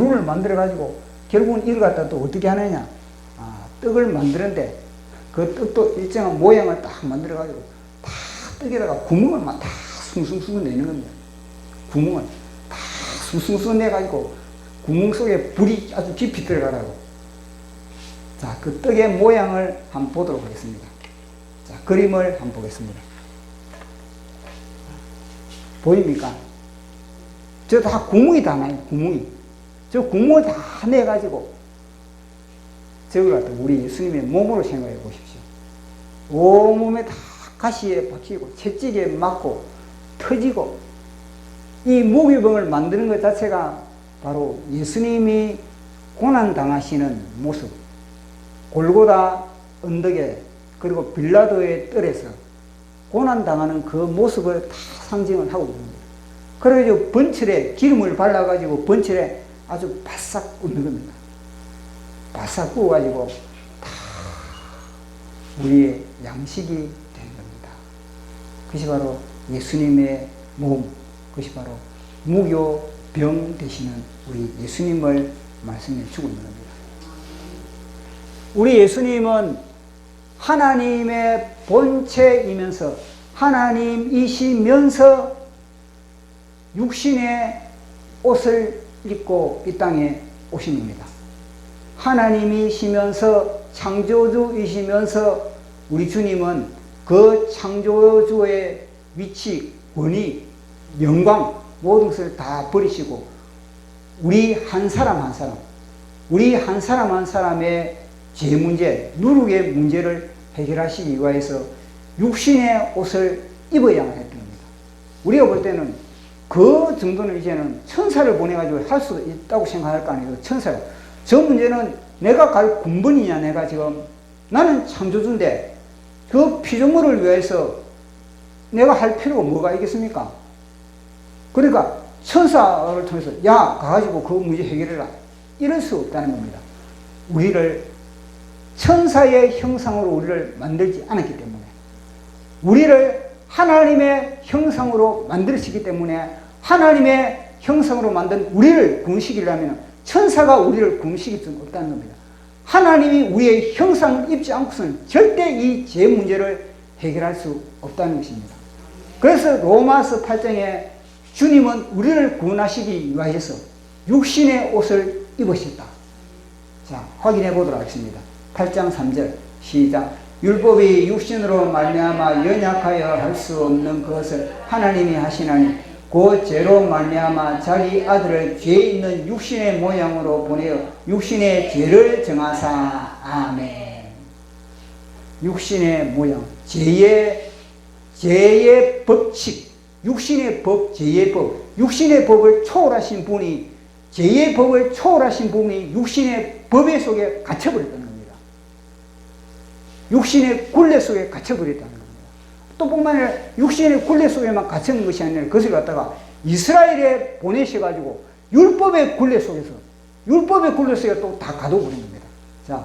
가루를 만들어 가지고 결국은 이걸 갖다 또 어떻게 하느냐, 떡을 만드는데 그 떡도 일정한 모양을 딱 만들어 가지고 다 떡에다가 구멍을 막 다 숭숭숭 내는 겁니다. 구멍을 다 숭숭숭 내 가지고 구멍 속에 불이 아주 깊이 들어가라고. 자, 그 떡의 모양을 한번 보도록 하겠습니다. 자, 그림을 한번 보겠습니다. 보입니까? 저 다 구멍이 다 나요, 구멍이. 저 구멍을 다 내가지고, 저걸 갖다 우리 예수님의 몸으로 생각해 보십시오. 온몸에 다 가시에 박히고, 채찍에 맞고, 터지고, 이 무교병을 만드는 것 자체가 바로 예수님이 고난당하시는 모습, 골고다 언덕에, 그리고 빌라도의 뜰에서 고난당하는 그 모습을 다 상징을 하고 있습니다. 그래서 번철에 기름을 발라가지고 번철에 아주 바싹 굽는 겁니다. 바싹 구워가지고 다 우리의 양식이 되는 겁니다. 그것이 바로 예수님의 몸, 그것이 바로 무교병 되시는 우리 예수님을 말씀해 주고 있는 겁니다. 우리 예수님은 하나님의 본체이면서 하나님이시면서 육신의 옷을 입고 이 땅에 오신 겁니다. 하나님이시면서 창조주이시면서 우리 주님은 그 창조주의 위치, 권위, 영광 모든 것을 다 버리시고 우리 한 사람 한 사람, 우리 한 사람 한 사람의 죄 문제, 누룩의 문제를 해결하시기 위해서 육신의 옷을 입어야만 했던 겁니다. 우리가 볼 때는 그 정도는 이제는 천사를 보내가지고 할 수 있다고 생각할 거 아니에요. 천사요. 저 문제는 내가 갈 군번이냐, 내가 지금, 나는 창조주인데 그 피조물을 위해서 내가 할 필요가 뭐가 있겠습니까? 그러니까 천사를 통해서 야, 가가지고 그 문제 해결해라. 이럴 수 없다는 겁니다. 우리를 천사의 형상으로 우리를 만들지 않았기 때문에, 우리를 하나님의 형상으로 만드시기 때문에 하나님의 형상으로 만든 우리를 구원시키려면 천사가 우리를 구원시킬 수는 없다는 겁니다. 하나님이 우리의 형상을 입지 않고서는 절대 이 죄 문제를 해결할 수 없다는 것입니다. 그래서 로마서 8장에 주님은 우리를 구원하시기 위하여서 육신의 옷을 입으셨다. 자, 확인해 보도록 하겠습니다. 8장 3절 시작. 율법이 육신으로 말미암아 연약하여 할 수 없는 것을 하나님이 하시나니 그 죄로 말미암아 자기 아들을 죄 있는 육신의 모양으로 보내어 육신의 죄를 정하사. 아멘. 육신의 모양, 죄의 법칙, 육신의 법, 죄의 법, 육신의 법을 초월하신 분이, 죄의 법을 초월하신 분이 육신의 법의 속에 갇혀버렸다는 겁니다. 육신의 굴레 속에 갇혀버렸다는 겁니다. 또 뿐만 아니라 육신의 굴레 속에만 갇혀있는 것이 아니라 그것을 갖다가 이스라엘에 보내셔가지고 율법의 굴레 속에 또 다 가둬버린 겁니다. 자,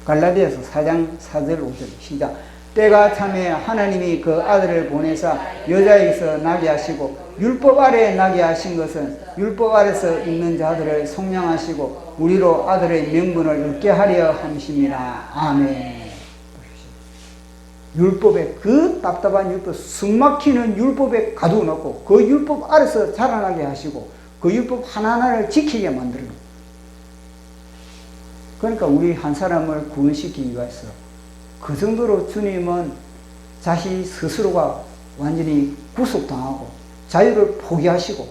갈라디아서 4장 4절 5절 시작. 때가 참에 하나님이 그 아들을 보내사 여자에게서 나게 하시고 율법 아래에 나게 하신 것은 율법 아래서 있는 자들을 속량하시고 우리로 아들의 명분을 얻게 하려 함이심이라. 아멘. 율법에, 그 답답한 율법, 숨막히는 율법에 가두어놓고 그 율법 아래서 자라나게 하시고 그 율법 하나하나를 지키게 만드는 거예요. 그러니까 우리 한 사람을 구원시키기 위해서 그 정도로 주님은 자신 스스로가 완전히 구속당하고 자유를 포기하시고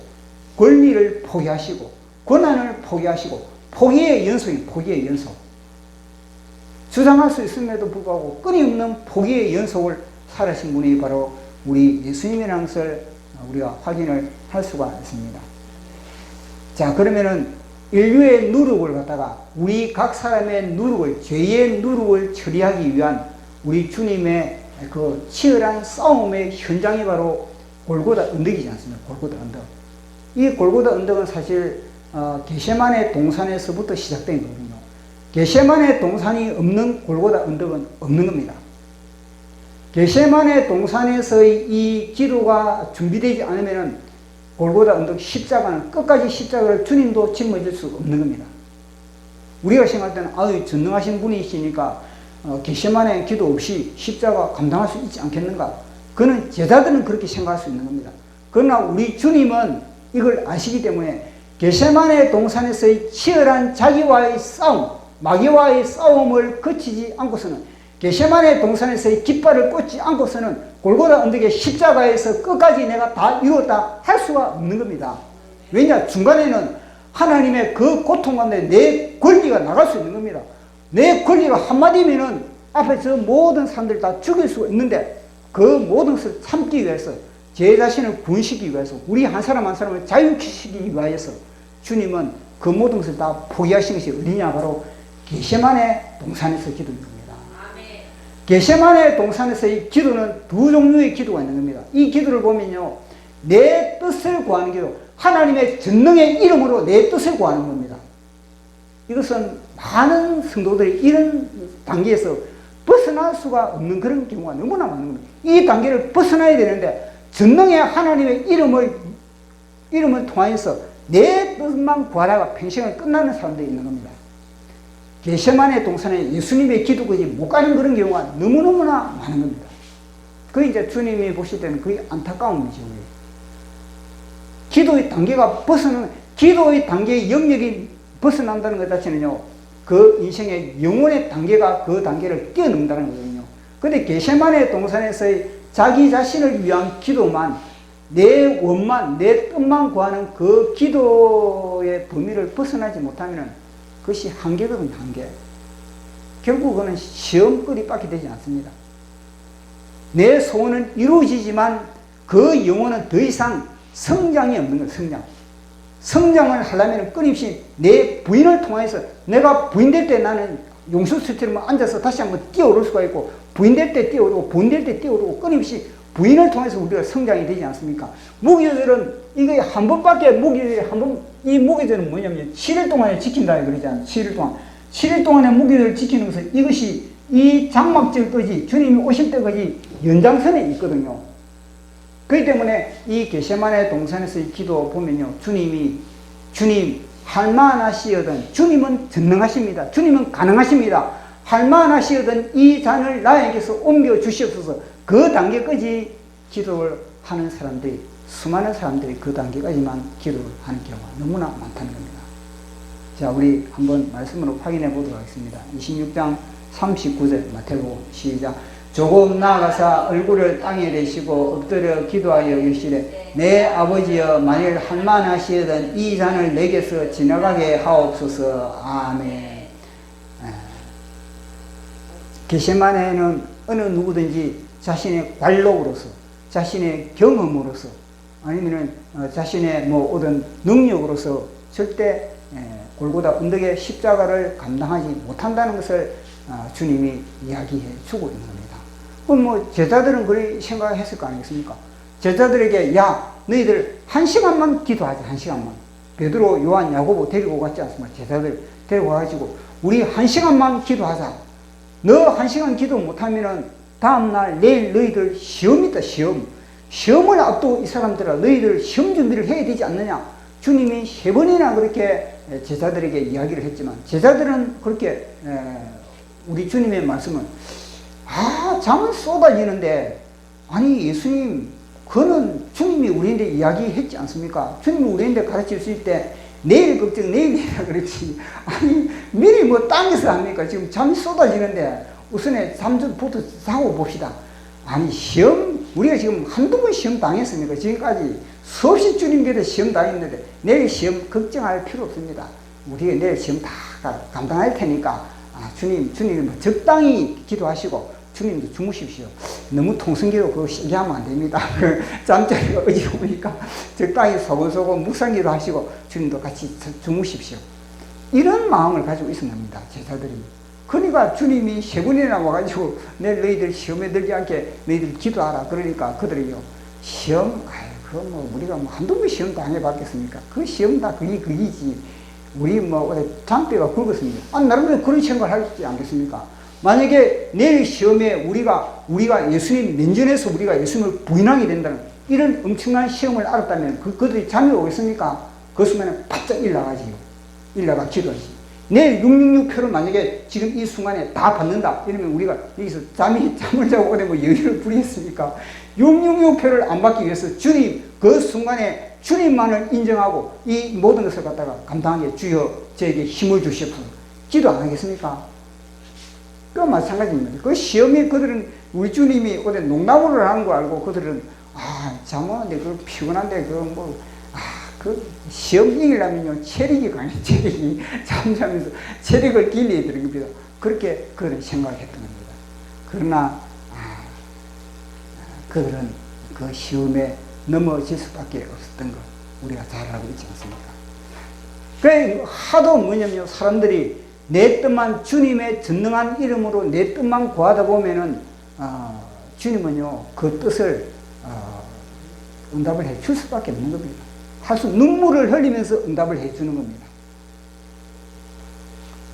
권리를 포기하시고 권한을 포기하시고 포기의 연속이 포기의 연속, 주장할 수 있음에도 불구하고 끊임없는 포기의 연속을 살아신 분이 바로 우리 예수님이라는 것을 우리가 확인을 할 수가 있습니다. 자, 그러면은 인류의 누룩을 갖다가 우리 각 사람의 누룩을, 죄의 누룩을 처리하기 위한 우리 주님의 그 치열한 싸움의 현장이 바로 골고다 언덕이지 않습니까? 골고다 언덕. 이 골고다 언덕은 사실 겟세마네 동산에서부터 시작된 거거든요. 겟세마네 동산이 없는 골고다 언덕은 없는 겁니다. 겟세마네 동산에서의 이 기도가 준비되지 않으면 골고다 언덕 십자가는 끝까지 십자가를 주님도 짊어질 수 없는 겁니다. 우리가 생각할 때는 아유 전능하신 분이시니까 겟세마네 기도 없이 십자가 감당할 수 있지 않겠는가? 그는 제자들은 그렇게 생각할 수 있는 겁니다. 그러나 우리 주님은 이걸 아시기 때문에 겟세마네 동산에서의 치열한 자기와의 싸움, 마귀와의 싸움을 거치지 않고서는, 겟세마네 동산에서의 깃발을 꽂지 않고서는 골고다 언덕의 십자가에서 끝까지 내가 다 이루었다 할 수가 없는 겁니다. 왜냐? 중간에는 하나님의 그 고통 가운데 내 권리가 나갈 수 있는 겁니다. 내 권리가 한마디면은 앞에 저 모든 사람들 다 죽일 수가 있는데, 그 모든 것을 참기 위해서, 제 자신을 구원시키기 위해서, 우리 한 사람 한 사람을 자유시키기 위해서 주님은 그 모든 것을 다 포기하신 것이 어디냐? 바로 겟세마네 동산에서 기도인 겁니다. 겟세마네 동산에서의 기도는 두 종류의 기도가 있는 겁니다. 이 기도를 보면요, 내 뜻을 구하는 기도, 하나님의 전능의 이름으로 내 뜻을 구하는 겁니다. 이것은 많은 성도들이 이런 단계에서 벗어날 수가 없는 그런 경우가 너무나 많은 겁니다. 이 단계를 벗어나야 되는데, 전능의 하나님의 이름을 통하여서 내 뜻만 구하다가 평생을 끝나는 사람들이 있는 겁니다. 겟세마네 동산에 예수님의 기도까지 못 가는 그런 경우가 너무너무나 많은 겁니다. 그 이제 주님이 보실 때는 그게 안타까움이죠. 기도의 단계가 기도의 단계의 영역이 벗어난다는 것 자체는요, 그 인생의 영혼의 단계가 그 단계를 뛰어넘는다는 거거든요. 근데 겟세마네 동산에서의 자기 자신을 위한 기도만, 내 원만, 내 뜻만 구하는 그 기도의 범위를 벗어나지 못하면 그것이 한계거든요, 한계. 결국 그는 시험거리밖에 되지 않습니다. 내 소원은 이루어지지만 그 영혼은 더 이상 성장이 없는 거예요, 성장. 성장을 하려면 끊임없이 내 부인을 통해서, 내가 부인될 때 나는 용수수처럼 앉아서 다시 한번 뛰어오를 수가 있고, 부인될 때 뛰어오르고, 부인될 때 뛰어오르고, 끊임없이 부인을 통해서 우리가 성장이 되지 않습니까? 무교절은 이게 한 번밖에, 이 무교절은 뭐냐면 7일 동안에 지킨다 그러잖아요. 7일 동안. 7일 동안에 무교절을 지키는 것은 이것이 이 장막절까지, 주님이 오실 때까지 연장선에 있거든요. 그렇기 때문에 이 겟세마네 동산에서의 기도 보면요, 주님 할만하시거든, 주님은 전능하십니다. 주님은 가능하십니다. 할만하시거든 이 잔을 나에게서 옮겨 주시옵소서. 그 단계까지 기도를 하는 사람들이, 수많은 사람들이 그 단계까지만 기도를 하는 경우가 너무나 많다는 겁니다. 자, 우리 한번 말씀으로 확인해 보도록 하겠습니다. 26장 39절 마태복음 시작. 조금 나아가사 얼굴을 땅에 대시고 엎드려 기도하여 이르시되, 내 아버지여, 만일 할만하시거든 이 잔을 내게서 지나가게 하옵소서. 아멘. 겟세마네는 어느 누구든지 자신의 관록으로서, 자신의 경험으로서, 아니면은 자신의 뭐 어떤 능력으로서 절대 골고다 언덕의 십자가를 감당하지 못한다는 것을 주님이 이야기해 주고 있는 겁니다. 그럼 뭐 제자들은 그렇게 생각했을 거 아니겠습니까? 제자들에게, 야, 너희들 1시간만 기도하자, 1시간만. 베드로, 요한, 야고보 데리고 갔지 않습니까? 제자들 데리고 가가지고 우리 1시간만 기도하자. 너 1시간 기도 못하면은 다음날, 내일 너희들 시험이다, 시험. 시험을 앞두고 이 사람들아, 너희들 시험 준비를 해야 되지 않느냐? 주님이 3번이나 그렇게 제자들에게 이야기를 했지만, 제자들은 그렇게 우리 주님의 말씀은, 잠은 쏟아지는데, 아니 예수님, 그거는 주님이 우리한테 이야기했지 않습니까? 주님이 우리한테 가르쳐 주실 때 내일 걱정, 내일이라 그랬지. 아니 미리 뭐 땅에서 합니까? 지금 잠이 쏟아지는데 우선에 잠부터 자고 봅시다. 아니 시험, 우리가 지금 한두 번 시험 당했습니까? 지금까지 수없이 주님께서 시험 당했는데 내일 시험 걱정할 필요 없습니다. 우리가 내일 시험 다 감당할 테니까 주님 적당히 기도하시고 주님도 주무십시오. 너무 통성기도 그거 얘기하면 안 됩니다. 잠자리가 어지러 보니까 적당히 소곤소곤 묵상기도 하시고 주님도 같이 주무십시오. 이런 마음을 가지고 있었답니다, 제자들이. 그러니까 주님이 3번이나 와가지고 내일 너희들 시험에 들지 않게 너희들 기도하라. 그러니까 그들이요, 시험, 그럼 뭐 우리가 뭐 한두 번 시험 당해봤겠습니까? 그 시험 다 그이지. 우리 뭐 장뼈가 굵었습니다. 나름대로 그런 생각을 하지 않겠습니까? 만약에 내일 시험에 우리가 예수님 면전에서 우리가 예수님을 부인하게 된다면, 이런 엄청난 시험을 알았다면 그들이 잠이 오겠습니까? 그 순간에 바짝 일나가지요. 일나가 기도하지. 내일 666표를 만약에 지금 이 순간에 다 받는다 이러면 우리가 여기서 잠을 자고 어디 뭐 여유를 부리겠습니까? 666표를 안 받기 위해서 주님 그 순간에 주님만을 인정하고 이 모든 것을 갖다가 감당하게 주여 저에게 힘을 주시옵소서. 기도 안 하겠습니까? 그 마찬가지입니다. 그 시험에 그들은 우리 주님이 어디 농담을 하는 거 알고 그들은 잠오는데 그 피곤한데 그 시험 이기려면요 체력이 강해. 체력이 잠자면서 체력을 길러야 되는 겁니다. 그렇게 그들은 생각했던 겁니다. 그러나 그들은 그 시험에 넘어질 수밖에 없었던 것 우리가 잘 알고 있지 않습니까? 그래 하도 뭐냐면요 사람들이 내 뜻만 주님의 전능한 이름으로 내 뜻만 구하다 보면은 주님은요 그 뜻을 응답을 해 줄 수밖에 없는 겁니다. 눈물을 흘리면서 응답을 해 주는 겁니다.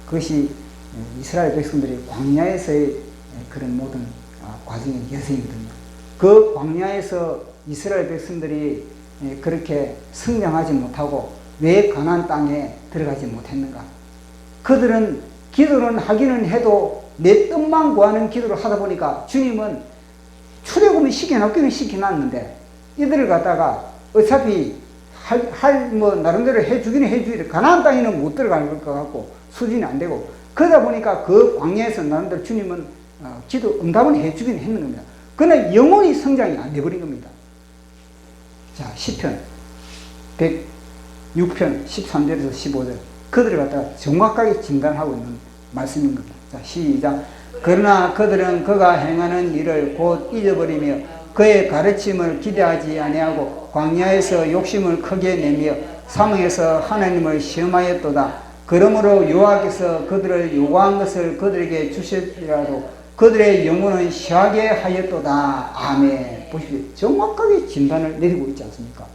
그것이 이스라엘 백성들이 광야에서의 그런 모든 과정의 여정이거든요. 그 광야에서 이스라엘 백성들이 그렇게 성장하지 못하고 왜 가나안 땅에 들어가지 못했는가? 그들은 기도는 하기는 해도 내 뜻만 구하는 기도를 하다 보니까 주님은 출애굽을 시켜놓기는 시켜놨는데 이들을 갖다가 어차피 나름대로 해주기는 해주기를 가나안 땅에는 못 들어갈 것 같고 수준이 안 되고 그러다 보니까 그 광야에서 나름대로 주님은 기도 응답은 해주기는 했는 겁니다. 그러나 영원히 성장이 안 돼버린 겁니다. 자, 시편 106편 13절에서 15절 그들을 갖다가 정확하게 진단하고 있는 말씀인 겁니다. 자, 시작. 그러나 그들은 그가 행하는 일을 곧 잊어버리며 그의 가르침을 기대하지 아니하고 광야에서 욕심을 크게 내며 사망에서 하나님을 시험하였도다. 그러므로 여호와께서 그들을 요구한 것을 그들에게 주실지라도 그들의 영혼은 쉬하게 하였도다. 아멘. 보십시오. 정확하게 진단을 내리고 있지 않습니까?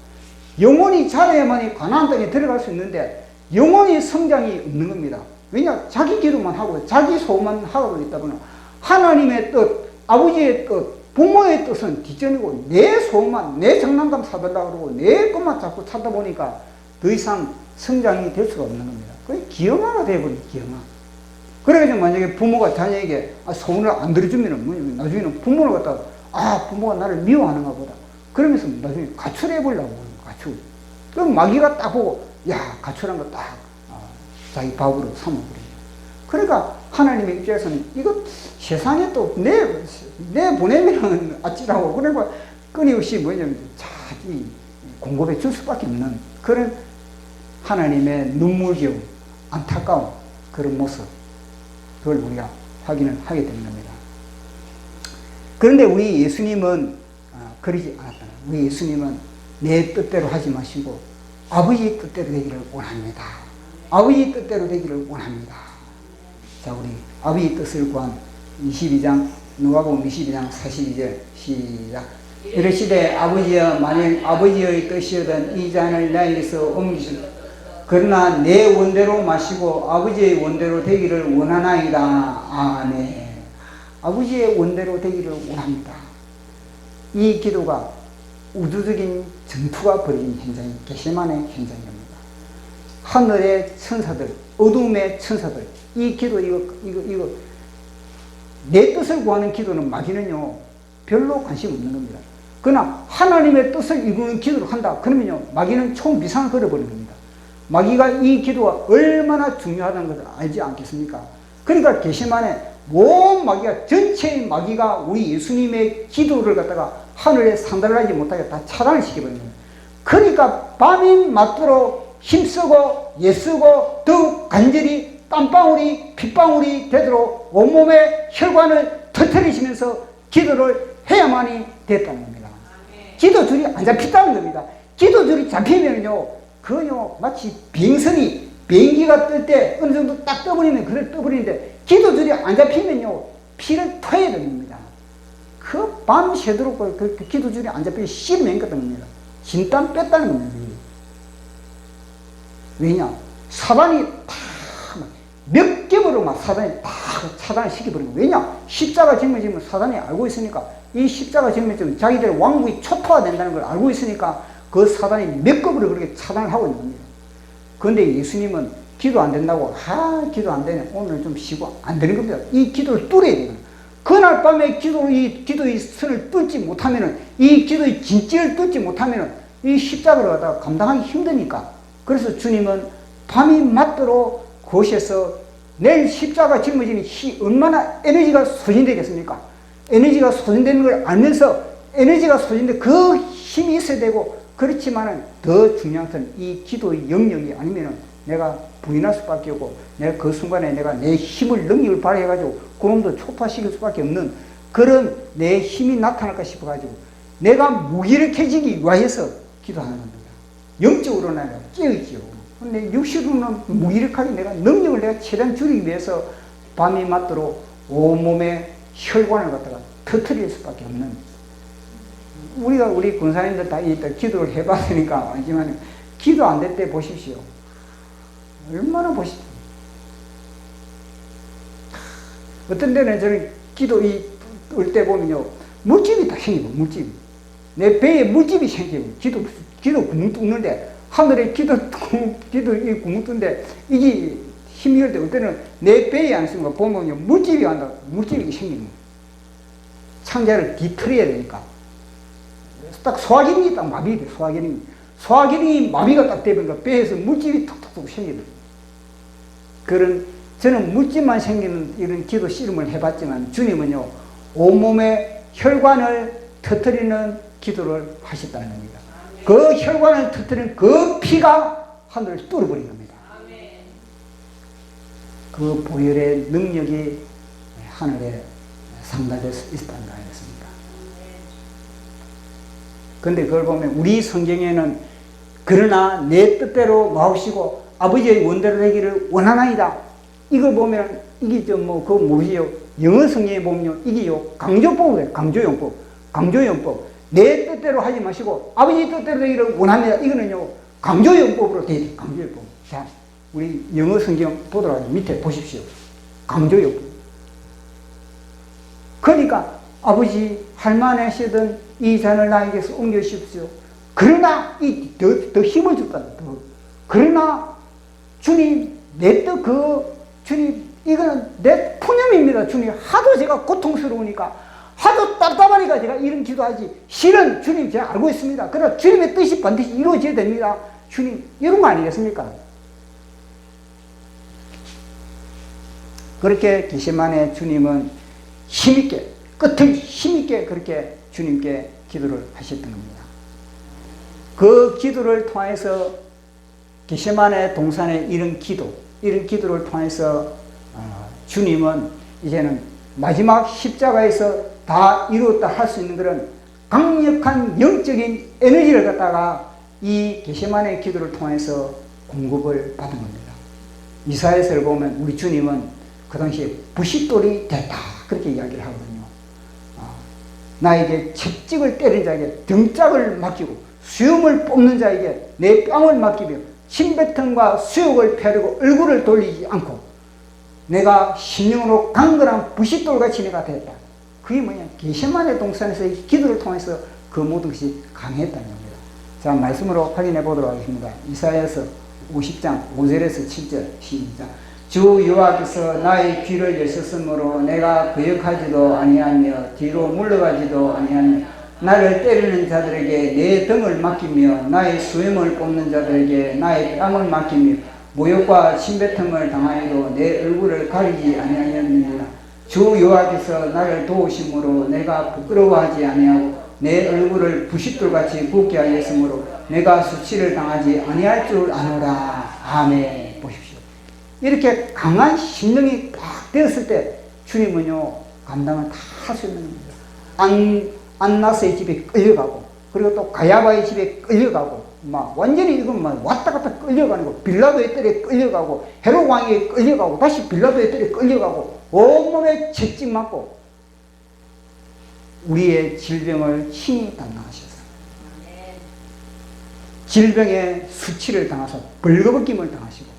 영혼이 자라야만이 가나안 땅에 들어갈 수 있는데 영혼이 성장이 없는 겁니다. 왜냐? 자기 기도만 하고 자기 소원만 하고 있다 보면 하나님의 뜻, 아버지의 뜻, 부모의 뜻은 뒷전이고 내 소원만, 내 장난감 사달라고 그러고 내 것만 자꾸 찾다 보니까 더 이상 성장이 될 수가 없는 겁니다. 그게 기형아가 되어버린 기형아. 그래가지고 만약에 부모가 자녀에게 소원을 안 들어주면 나중에는 부모를 갖다가 부모가 나를 미워하는가 보다. 그러면서 나중에 가출해보려고 하는 거예요. 가출. 그럼 마귀가 딱 보고 가출한 거 딱 자기 밥으로 삼아버려요. 그러니까 하나님의 입장에서는 이거 세상에 또 내 보내면은 아찔하고 그러니까 끊임없이 뭐냐면 자기 공급해 줄 수밖에 없는 그런 하나님의 눈물겨움, 안타까운 그런 모습 그걸 우리가 확인을 하게 되는 겁니다. 그런데 우리 예수님은 그러지 않았다. 우리 예수님은 내 뜻대로 하지 마시고 아버지 뜻대로 되기를 원합니다. 아버지 뜻대로 되기를 원합니다. 자, 우리 아버지 뜻을 구한 22장 누가복음 22장 42절 시작. 이르시되 아버지여 만일 아버지의 뜻이거든 이 잔을 나에게서 옮기시오. 그러나 내 원대로 마시고 아버지의 원대로 되기를 원하나이다. 아멘. 아버지의 원대로 되기를 원합니다. 이 기도가 우주적인 전투가 벌어진 현장이 겟세마네 현장입니다. 하늘의 천사들, 어둠의 천사들, 이 기도 이거 내 뜻을 구하는 기도는 마귀는요 별로 관심 없는 겁니다. 그러나 하나님의 뜻을 이루는 기도를 한다. 그러면요 마귀는 총비상을 걸어버리는 겁니다. 마귀가 이 기도가 얼마나 중요하다는 것을 알지 않겠습니까? 그러니까 겟세마네 온 마귀가 전체의 마귀가 우리 예수님의 기도를 갖다가 하늘에 상달하지 못하게 다 차단을 시켜버리는 거예요. 그러니까 밤이 맞도록 힘쓰고 애쓰고 더욱 간절히 땀방울이 핏방울이 되도록 온몸의 혈관을 터뜨리시면서 기도를 해야만이 됐다는 겁니다. 기도줄이 안 잡힌다는 겁니다. 기도줄이 잡히면요 그건요 마치 비행기가 뜰 때 어느 정도 딱 떠버리면 그걸 떠버리는데 기도줄이 안 잡히면요 피를 토해야 됩니다. 그 밤새도록 그 기도줄이 안 잡히기 싫으면 겁니다. 진땀 뺐다는 겁니다. 왜냐? 사단이 몇 겹으로 막 사단이 다 차단을 시켜버린 거예요. 왜냐? 십자가 짊어지면 사단이 알고 있으니까 이 십자가 정면점 자기들 왕국이 초토화된다는 걸 알고 있으니까 그 사단이 몇 급으로 그렇게 차단을 하고 있는 겁니다. 그런데 예수님은 기도 안 된다고, 기도 안 되네, 오늘 좀 쉬고, 안 되는 겁니다. 이 기도를 뚫어야 돼요. 그날 밤에 기도의 선을 뚫지 못하면은, 이 기도의 진지를 뚫지 못하면은, 이 십자가를 갖다가 감당하기 힘드니까. 그래서 주님은 밤이 맞도록 그곳에서 내일 십자가 짊어지는 얼마나 에너지가 소진되겠습니까? 에너지가 소진되는 걸 알면서 에너지가 소진돼 그 힘이 있어야 되고, 그렇지만은 더 중요한 것은 이 기도의 영역이 아니면은 내가 부인할 수밖에 없고, 내가 그 순간에 내가 내 힘을, 능력을 발휘해가지고 그놈도 초파시킬 수밖에 없는 그런 내 힘이 나타날까 싶어가지고 내가 무기력해지기 위해서 기도하는 겁니다. 영적으로는 내가 깨어있지요. 근데 육신으로는 무기력하게 내가 능력을 내가 최대한 줄이기 위해서 밤이 맞도록 온몸의 혈관을 갖다가 터뜨릴 수밖에 없는, 우리 군사님들 다 이따 기도를 해봤으니까 알지만 기도 안 될 때 보십시오. 얼마나 보십시오. 어떤 데는 저는 기도 올 때 보면요, 물집이 다 생기고, 물집이. 내 배에 물집이 생기고, 기도 구멍 뚫는데, 하늘에 기도 이 구멍 뚫는데, 이게 힘이 올 때, 어떤 때는 내 배에 안 쓰는 거 보면요, 물집이 간다, 물집이 생기는 거예요. 창자를 뒤틀어야 되니까. 딱 소화기능이 딱 마비돼, 소화기능이. 소화기능이 마비가 딱 되니까 배에서 물집이 톡톡톡 생기는 그런, 저는 물집만 생기는 이런 기도 씨름을 해봤지만 주님은요, 온몸의 혈관을 터뜨리는 기도를 하셨다는 겁니다. 그 혈관을 터뜨리는 그 피가 하늘을 뚫어버린 겁니다. 그 보혈의 능력이 하늘에 상달되어 있다는 거 아니겠습니까? 그런데 그걸 보면 우리 성경에는 그러나 내 뜻대로 마옵시고 아버지의 원대로 되기를 원하나이다. 이걸 보면 이게 그거 뭐지요? 영어 성경에 보면요, 이게요 강조법이에요. 강조용법. 내 뜻대로 하지 마시고 아버지 뜻대로 되기를 원합니다. 이거는요 강조용법으로 되어 있어요. 강조용법. 자, 우리 영어 성경 보도록 하죠. 밑에 보십시오. 강조용법. 그러니까 아버지 할만하시던 이 잔을 나에게서 옮겨주십시오. 그러나 더 힘을 줬다. 그러나 주님, 내 뜻 주님, 이거는 내 푸념입니다. 주님, 하도 제가 고통스러우니까, 하도 답답하니까 제가 이런 기도하지. 실은 주님 제가 알고 있습니다. 그러나 주님의 뜻이 반드시 이루어져야 됩니다. 주님, 이런 거 아니겠습니까? 그렇게 겟세마네 주님은 힘있게, 끝을 힘있게 그렇게 주님께 기도를 하셨던 겁니다. 그 기도를 통해서 겟세마네 동산의 이런 기도를 통해서 주님은 이제는 마지막 십자가에서 다 이루었다 할 수 있는 그런 강력한 영적인 에너지를 갖다가 이 겟세마네 기도를 통해서 공급을 받은 겁니다. 이사야서를 보면 우리 주님은 그 당시에 부싯돌이 됐다 그렇게 이야기를 하거든요. 나에게 채찍을 때린 자에게 등짝을 맡기고 수염을 뽑는 자에게 내 뺨을 맡기며 침뱉음과 수욕을 펴려고 얼굴을 돌리지 않고 내가 심령으로 강건한 부싯돌같이 내가 되었다. 그게 뭐냐? 겟세마네 동산에서의 기도를 통해서 그 모든 것이 강했다는 겁니다. 자, 말씀으로 확인해 보도록 하겠습니다. 이사야서 50장 5절에서 7절 시작. 주 여호와께서 나의 귀를 여셨으므로 내가 거역하지도 아니하며 뒤로 물러가지도 아니하며 나를 때리는 자들에게 내 등을 맡기며 나의 수염을 뽑는 자들에게 나의 뺨을 맡기며 모욕과 침뱉음을 당하여도 내 얼굴을 가리지 아니하였느니라. 주 여호와께서 나를 도우심으로 내가 부끄러워하지 아니하고 내 얼굴을 부싯돌같이 붓게 하였으므로 내가 수치를 당하지 아니할 줄 아노라. 아멘. 보십시오. 이렇게 강한 심령이 딱 되었을 때 주님은요 감당을 다 할 수 있는 겁니다. 안나스의 집에 끌려가고 그리고 또 가야바의 집에 끌려가고 막 완전히 이건 막 왔다 갔다 끌려가는 거. 빌라도의 뜰에 끌려가고 헤롯 왕에게 끌려가고 다시 빌라도의 뜰에 끌려가고 온몸에 채찍 맞고 우리의 질병을 친히 담당하셨어요. 질병의 수치를 당하사 벌거벗김을 당하시고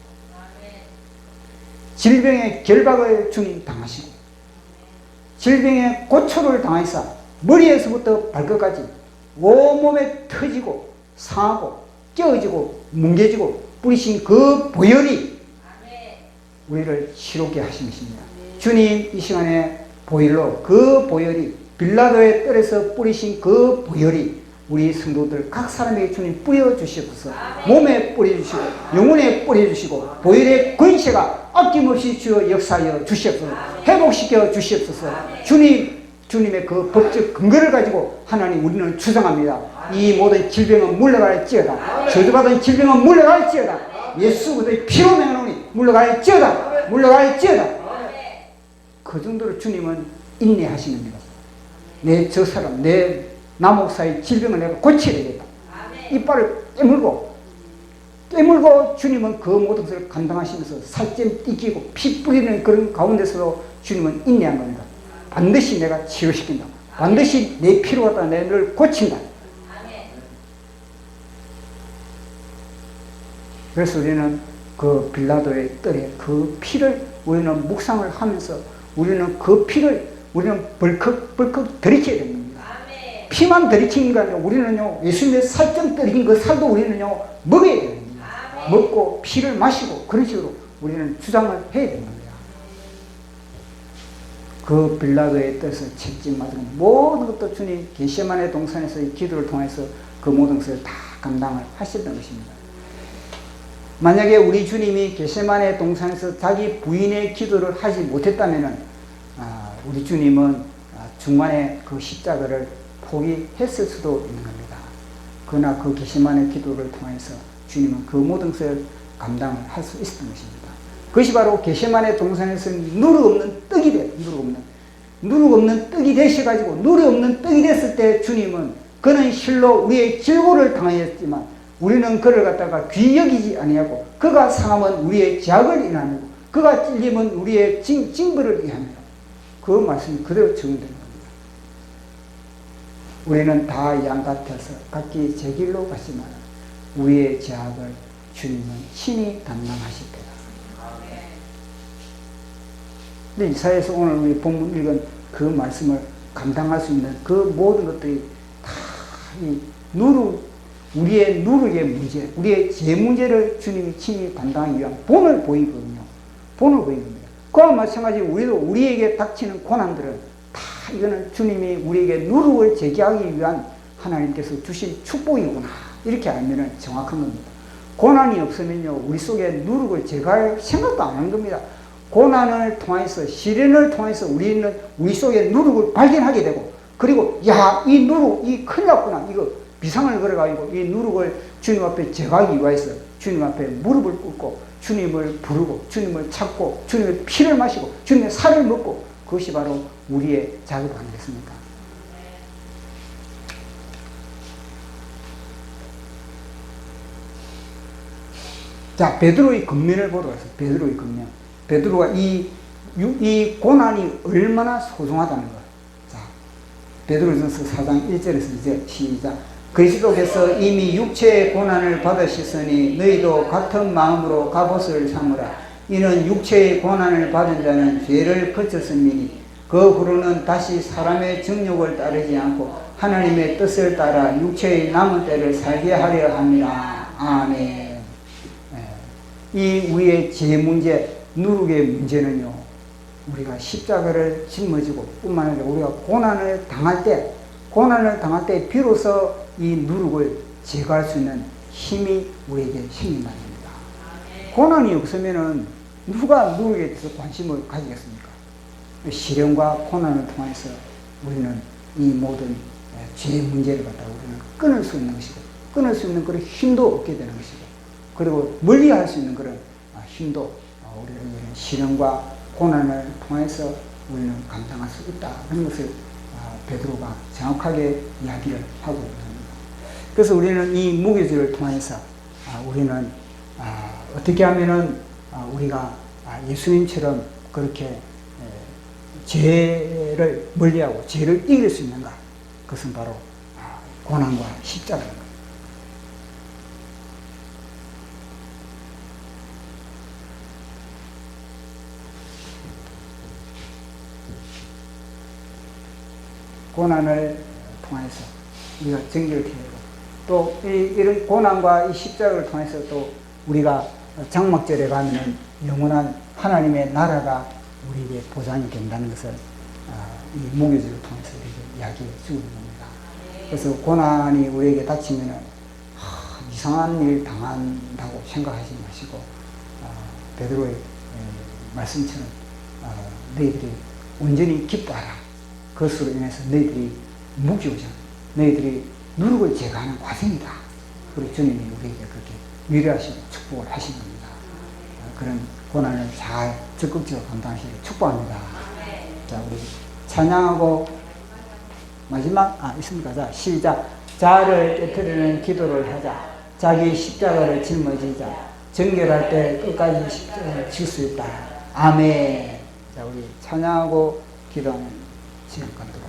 질병의 결박을 주님 당하시고 질병의 고초를 당하사 머리에서부터 발끝까지 온몸에 터지고 상하고 쪄지고 뭉개지고 뿌리신 그 보혈이 우리를 치료케 하신 것입니다. 주님 이 시간에 보혈로 그 보혈이 빌라도의 뜰에서 뿌리신 그 보혈이 우리 성도들 각 사람에게 주님 뿌려주시옵소서. 몸에 뿌려주시고 영혼에 뿌려주시고 보혈의 권세가 아낌없이 주여 역사하여 주시옵소서. 회복시켜 주시옵소서. 주님의 그 법적 근거를 가지고 하나님 우리는 주장합니다. 이 모든 질병은 물러갈지어다. 저주받은 질병은 물러갈지어다. 예수 그리스도의 피로 명하노니 물러갈지어다. 물러갈지어다. 그 정도로 주님은 인내하시는 겁니다. 저 사람, 내 남목사의 질병을 내가 고쳐야 되겠다. 이빨을 깨물고 주님은 그 모든 것을 감당하시면서 살점 띠기고 피 뿌리는 그런 가운데서도 주님은 인내한 겁니다. 반드시 내가 치료시킨다. 반드시 내 피로 갖다 내를 고친다. 그래서 우리는 그 빌라도의 뜰에 그 피를 우리는 묵상을 하면서 우리는 그 피를 우리는 벌컥 들이켜야 됩니다. 피만 들이키는 게 아니라 우리는요, 예수님의 살점 들이킨 그 살도 우리는요, 먹어야 됩니다. 먹고 피를 마시고 그런 식으로 우리는 주장을 해야 됩니다. 그 빌라도의 뜻을 채찍맞은 모든 것도 주님 겟세마네 동산에서의 기도를 통해서 그 모든 것을 다 감당을 하셨던 것입니다. 만약에 우리 주님이 겟세마네 동산에서 자기 부인의 기도를 하지 못했다면 우리 주님은 중간에 그 십자가를 포기했을 수도 있는 겁니다. 그러나 그 겟세마네 기도를 통해서 주님은 그 모든 것을 감당을 할 수 있었던 것입니다. 그것이 바로 겟세마네 동산에서 누룩 없는 떡이 돼. 누룩 없는 떡이 되셔가지고 누룩 없는 떡이 됐을 때 주님은 그는 실로 우리의 질고를 당하였지만 우리는 그를 갖다가 귀히 여기지 아니하고 그가 상함은 우리의 죄악을 인하며 그가 찔림은 우리의 징벌을 위하며 그 말씀이 그대로 적용되는 겁니다. 우리는 다 양 같아서 각기 제 길로 가지만 우리의 죄악을 주님은 친히 담당하실 때다. 근데 이사야에서 오늘 우리 본문 읽은 그 말씀을 감당할 수 있는 그 모든 것들이 다 이 우리의 누룩의 문제, 우리의 죄 문제를 주님이 친히 담당하기 위한 본을 보이거든요. 본을 보인 겁니다. 그와 마찬가지로 우리도 우리에게 닥치는 고난들은 다 이거는 주님이 우리에게 누룩을 제거하기 위한 하나님께서 주신 축복이구나. 이렇게 알면 정확한 겁니다. 고난이 없으면요, 우리 속에 누룩을 제거할 생각도 안 하는 겁니다. 고난을 통해서, 시련을 통해서 우리는 우리 속에 누룩을 발견하게 되고, 그리고, 야, 이 누룩, 이 큰일 났구나. 이거 비상을 걸어가지고 이 누룩을 주님 앞에 제거하기 위해서 주님 앞에 무릎을 꿇고 주님을 부르고 주님을 찾고 주님의 피를 마시고 주님의 살을 먹고 그것이 바로 우리의 작업 아니겠습니까? 자, 베드로의 근면을 보도록 하겠습니다. 베드로의 근면. 베드로가 이 고난이 얼마나 소중하다는 것. 자, 베드로전서 4장 1절에서 이제 시작. 그리스도께서 이미 육체의 고난을 받으셨으니 너희도 같은 마음으로 갑옷을 삼으라. 이는 육체의 고난을 받은 자는 죄를 거쳤음이니 그 후로는 다시 사람의 정욕을 따르지 않고 하나님의 뜻을 따라 육체의 남은 때를 살게 하려 합니다. 아멘. 이 우리의 죄 문제, 누룩의 문제는요, 우리가 십자가를 짊어지고 뿐만 아니라 우리가 고난을 당할 때 비로소 이 누룩을 제거할 수 있는 힘이 우리에게 생긴다는 겁니다. 고난이 없으면은 누가 누룩에 대해서 관심을 가지겠습니까? 시련과 고난을 통해서 우리는 이 모든 죄 문제를 갖다가 우리는 끊을 수 있는 것이고, 끊을 수 있는 그런 힘도 얻게 되는 것이고, 그리고 멀리할 수 있는 그런 힘도 우리는 시련과 고난을 통해서 우리는 감당할 수 있다. 그런 것을 베드로가 정확하게 이야기를 하고 있습니다. 그래서 우리는 이 무교절을 통해서 우리는 어떻게 하면은 우리가 예수님처럼 그렇게 죄를 멀리하고 죄를 이길 수 있는가? 그것은 바로 고난과 십자가입니다. 고난을 통해서 우리가 정결케 되고 또 이런 고난과 이 십자가를 통해서 또 우리가 장막절에 가면은 영원한 하나님의 나라가 우리에게 보장이 된다는 것을 이 무교절을 통해서 우리에게 이야기해 주는 겁니다. 그래서 고난이 우리에게 닥치면은 이상한 일 당한다고 생각하지 마시고 베드로의 말씀처럼 너희들이 온전히 기뻐하라. 그것으로 인해서 너희들이 무교절, 너희들이 누룩을 제거하는 과정이다. 우리 주님이 우리에게 그렇게 위로하시고 축복을 하신 겁니다. 그런 고난을 잘 적극적으로 감당하시길 축복합니다. 자, 우리 찬양하고 마지막 있습니까? 자, 시작. 자아를 깨트리는 기도를 하자. 자기 십자가를 짊어지자. 정결할 때 끝까지 십자가를 질 수 있다. 아멘. 자, 우리 찬양하고 기도하는 시간 갖도록